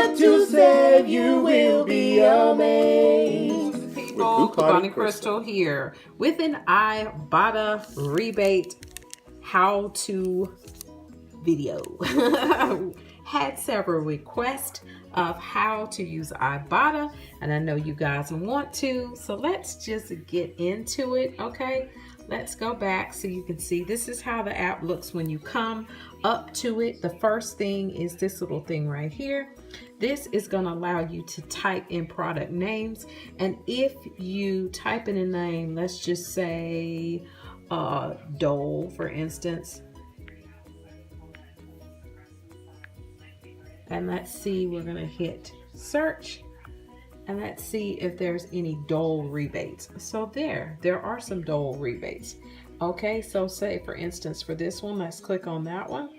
yet to save, you will be amazed. People, Coupon and Crystle here with an Ibotta rebate how-to video. Had several requests of how to use Ibotta, and I know you guys want to, so let's just get into it. Okay, let's go back so you can see this is how the app looks when you come up to it. The first thing is this little thing right here. This is going to allow you to type in product names, and if you type in a name, let's just say Dole, for instance, and let's see, we're going to hit search, and let's see if there's any Dole rebates. So there are some Dole rebates. Okay, so say for instance for this one, let's click on that one,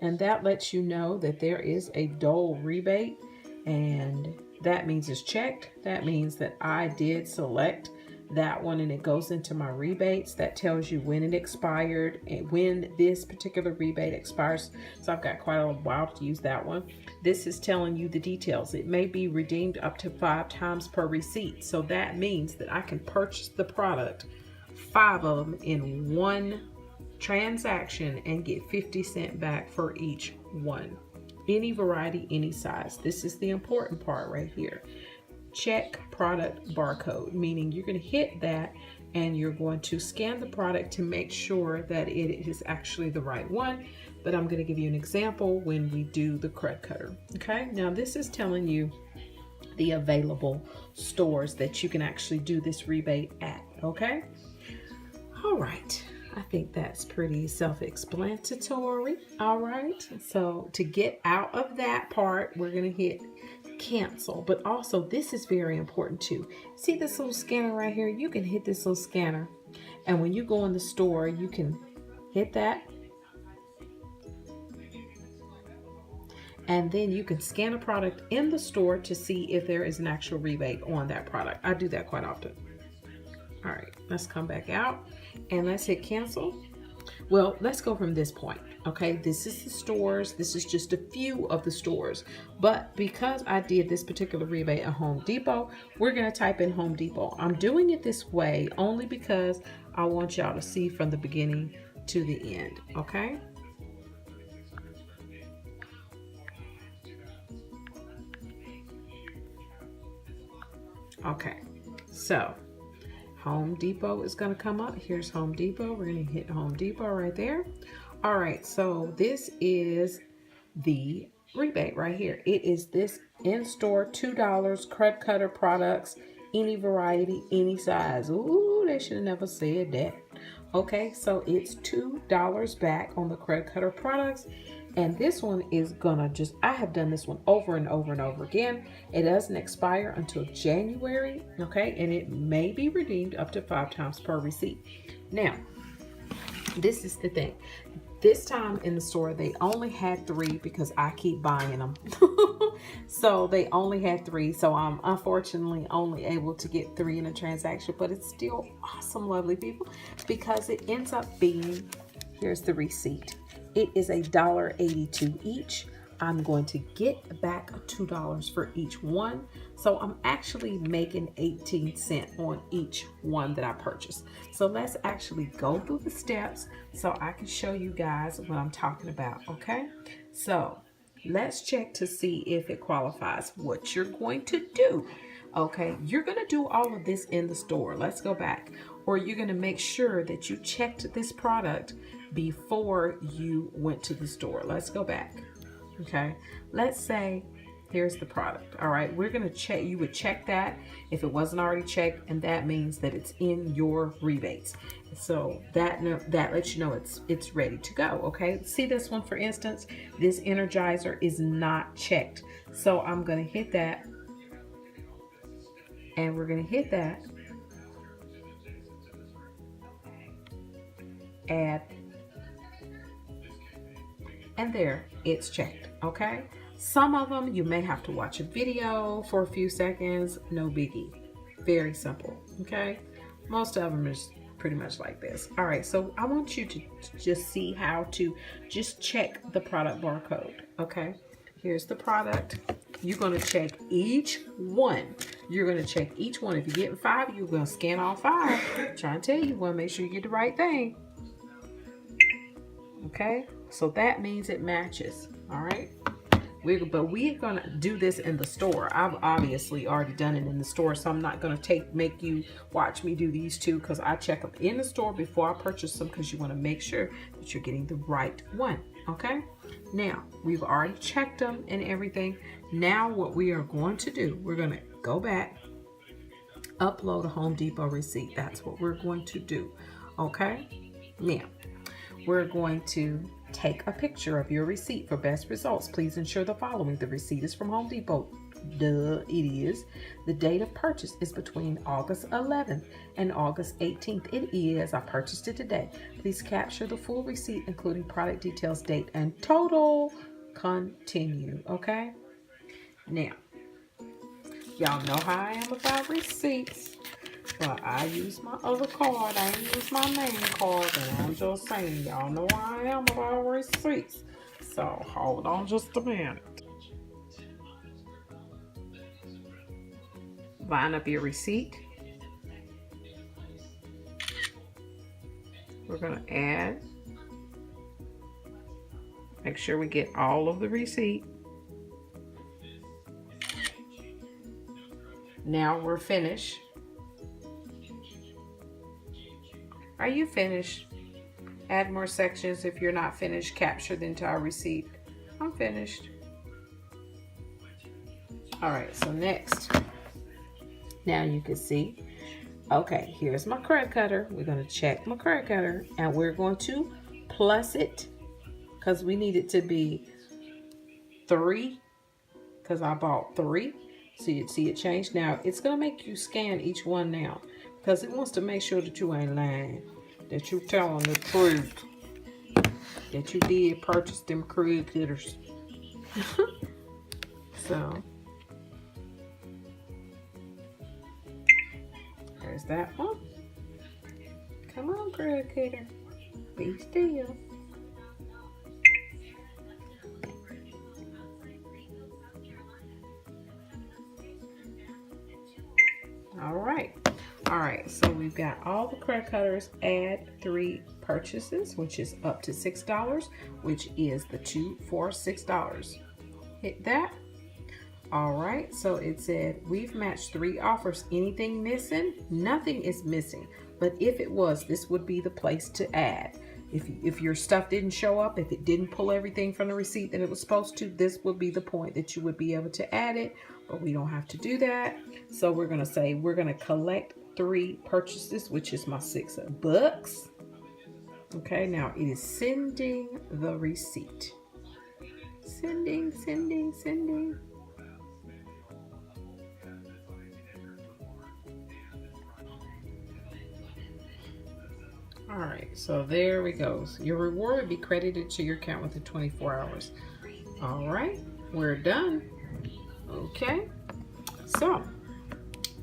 and that lets you know that there is a Dole rebate, and that means it's checked. That means that I did select that one, and it goes into my rebates. That tells you when it expired and when this particular rebate expires. So I've got quite a while to use that one. This is telling you the details. It may be redeemed up to 5 times per receipt. So that means that I can purchase the product, 5 of them in one transaction, and get 50 cents back for each one. Any variety, any size. This is the important part right here. Check product barcode, meaning you're going to hit that and you're going to scan the product to make sure that it is actually the right one. But I'm going to give you an example when we do the crud cutter. Okay, now this is telling you the available stores that you can actually do this rebate at. Okay, all right, I think that's pretty self-explanatory. All right, so to get out of that part, we're going to hit cancel. But also this is very important too. See this little scanner right here? You can hit this little scanner, and when you go in the store, you can hit that, and then you can scan a product in the store to see if there is an actual rebate on that product. I do that quite often. All right, let's come back out and let's hit cancel. Well, let's go from this point. Okay, this is the stores. This is just a few of the stores. But because I did this particular rebate at Home Depot, we're going to type in Home Depot. I'm doing it this way only because I want y'all to see from the beginning to the end. Okay. Okay, so Home Depot is going to come up. Here's Home Depot. We're going to hit Home Depot right there. All right, so this is the rebate right here. It is this in-store $2 crud cutter products, any variety, any size. Ooh, they should have never said that. Okay, so it's $2 back on the crud cutter products. And this one is gonna I have done this one over and over and over again. It doesn't expire until January, okay? And it may be redeemed up to 5 times per receipt. Now, this is the thing. This time in the store, they only had 3 because I keep buying them. So they only had 3. So I'm unfortunately only able to get 3 in a transaction, but it's still awesome, lovely people, because it ends up being, here's the receipt. It is $1.82 each. I'm going to get back $2 for each one. So I'm actually making 18 cents on each one that I purchased. So let's actually go through the steps so I can show you guys what I'm talking about, okay? So let's check to see if it qualifies. What you're going to do, okay, you're going to do all of this in the store. Let's go back. Or you're going to make sure that you checked this product before you went to the store. Let's go back. Okay, let's say here's the product. All right, we're going to check. You would check that if it wasn't already checked, and that means that it's in your rebates. So that lets you know it's ready to go. Okay, see this one for instance. This Energizer is not checked, so I'm going to hit that, and we're going to hit that. Add, and there, it's checked. Okay, some of them you may have to watch a video for a few seconds. No biggie, very simple. Okay, most of them is pretty much like this. All right, so I want you to just see how to just check the product barcode. Okay, here's the product. you're going to check each one. You're going to check each one. If you're getting 5, you're going to scan all 5. I'm trying to tell you, you want to make sure you get the right thing. Okay, so that means it matches. All right. But we're going to do this in the store. I've obviously already done it in the store, so I'm not going to make you watch me do these two, because I check them in the store before I purchase them, because you want to make sure that you're getting the right one. Okay, now we've already checked them and everything. Now what we are going to do, we're going to go back, upload a Home Depot receipt. That's what we're going to do. Okay, now we're going to take a picture of your receipt. For best results, please ensure the following. The receipt is from Home Depot. Duh, it is. The date of purchase is between August 11th and August 18th. It is. I purchased it today. Please capture the full receipt, including product details, date, and total. Continue. Okay? Now, y'all know how I am about receipts. But I use my other card. I ain't use my main card. And I'm just saying, y'all know how I am about receipts. So hold on just a minute. Line up your receipt. We're going to add. Make sure we get all of the receipt. Now we're finished. Are you finished? Add more sections. If you're not finished, capture the entire receipt. I'm finished. All right, so next. Now you can see, okay, here's my credit cutter. We're going to check my credit cutter, and we're going to plus it, because we need it to be 3, because I bought 3. So you'd see it change. Now, it's going to make you scan each one now, because it wants to make sure that you ain't lying, that you're telling the truth, that you did purchase them credit cutters. So, there's that one. Come on, credit cutter. Be still. All right, so we've got all the credit cutters. Add 3 purchases, which is up to $6, which is the 2 for $6. Hit that. All right, so it said we've matched 3 offers. Anything missing? Nothing is missing, but if it was, this would be the place to add. If your stuff didn't show up, if it didn't pull everything from the receipt that it was supposed to, this would be the point that you would be able to add it, but we don't have to do that. So we're going to say we're going to collect 3 purchases, which is my $6. Okay, now it is sending the receipt. Sending. All right, so there we go. Your reward will be credited to your account within 24 hours. All right, we're done. Okay, so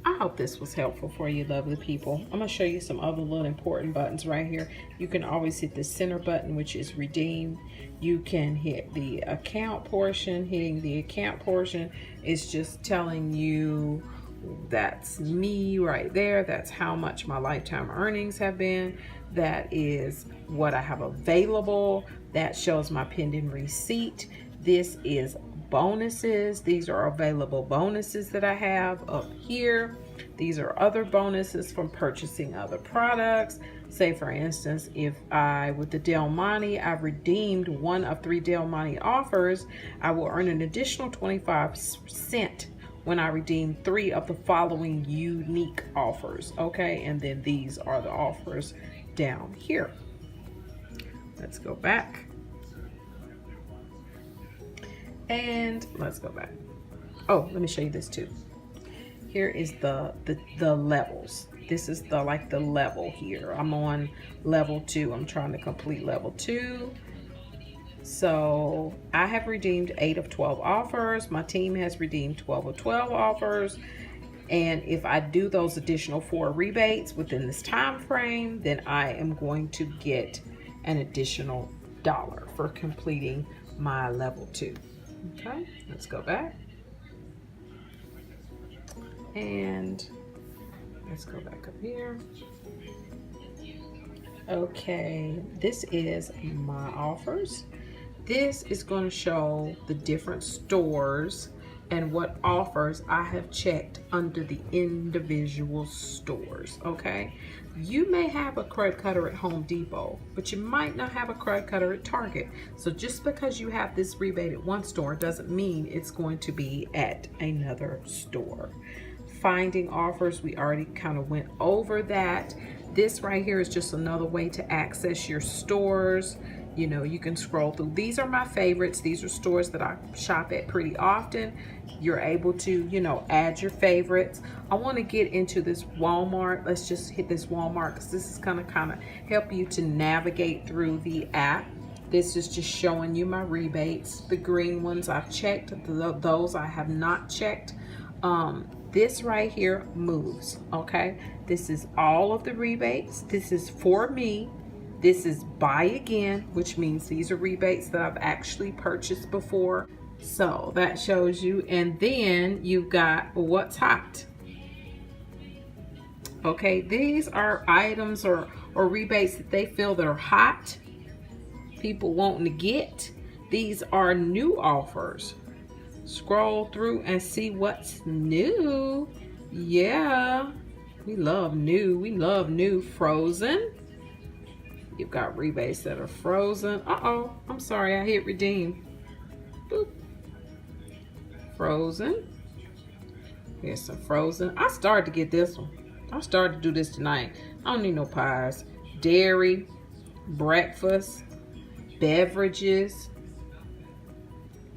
I hope this was helpful for you, lovely people. I'm going to show you some other little important buttons right here. You can always hit the center button, which is redeem. You can hit the account portion. Hitting the account portion is just telling you that's me right there. That's how much my lifetime earnings have been. That is what I have available. That shows my pending receipt. This is bonuses. These are available bonuses that I have up here. These are other bonuses from purchasing other products. Say for instance, if with the Del Monte, I've redeemed 1 of 3 Del Monte offers, I will earn an additional 25% when I redeem 3 of the following unique offers. Okay, and then these are the offers down here. Let's go back. And let's go back. Oh, let me show you this too. Here is the levels. This is the level here. I'm on level 2. I'm trying to complete level 2. So I have redeemed 8 of 12 offers. My team has redeemed 12 of 12 offers. And if I do those additional 4 rebates within this time frame, then I am going to get an additional $1 for completing my level 2. Okay, let's go back. And let's go back up here. Okay, this is my offers. This is going to show the different stores and what offers I have checked under the individual stores. Okay, you may have a credit cutter at Home Depot, but you might not have a credit cutter at Target. So just because you have this rebate at one store doesn't mean it's going to be at another store. Finding offers, we already kind of went over that. This right here is just another way to access your stores. You know, you can scroll through. These are my favorites. These are stores that I shop at pretty often. You're able to, you know, add your favorites. I want to get into this Walmart. Let's just hit this Walmart because this is gonna kind of help you to navigate through the app. This is just showing you my rebates. The green ones I've checked. Those I have not checked. This right here moves, okay? This is all of the rebates. This is for me. This is buy again, which means these are rebates that I've actually purchased before. So that shows you. And then you've got what's hot. Okay, these are items or rebates that they feel that are hot. People wanting to get. These are new offers. Scroll through and see what's new. Yeah, we love new. We love new. Frozen. You've got rebates that are frozen. Uh-oh, I'm sorry, I hit redeem. Boop. Frozen. Here's some frozen. I started to get this one. I started to do this tonight. I don't need no pies. Dairy, breakfast, beverages,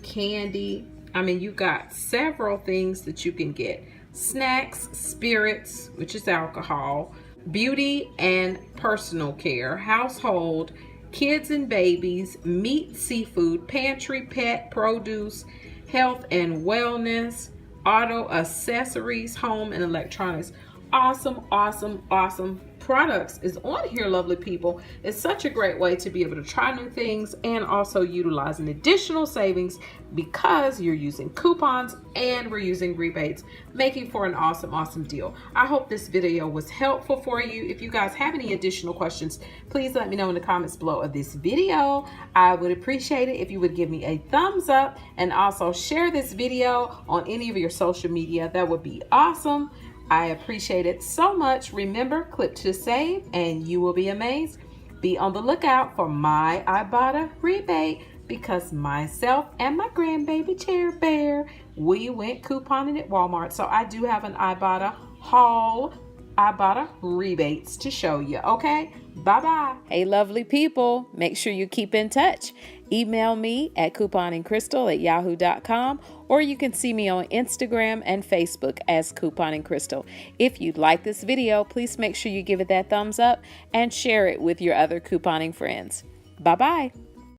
candy. I mean, you got several things that you can get. Snacks, spirits, which is alcohol, beauty and personal care, household, kids and babies, meat, seafood, pantry, pet, produce, health and wellness, auto accessories, home and electronics. Awesome, awesome, awesome products is on here, lovely people. It's such a great way to be able to try new things and also utilizing additional savings because you're using coupons and we're using rebates, making for an awesome, awesome deal. I hope this video was helpful for you. If you guys have any additional questions, please let me know in the comments below of this video. I would appreciate it if you would give me a thumbs up and also share this video on any of your social media. That would be awesome. I appreciate it so much. Remember, click to save and you will be amazed. Be on the lookout for my Ibotta rebate because myself and my grandbaby Chair Bear, we went couponing at Walmart. So I do have an Ibotta haul, Ibotta rebates to show you. Okay, bye-bye. Hey, lovely people, make sure you keep in touch. Email me at couponingcrystle@yahoo.com, or you can see me on Instagram and Facebook as Couponing Crystle. If you like this video, please make sure you give it that thumbs up and share it with your other couponing friends. Bye-bye.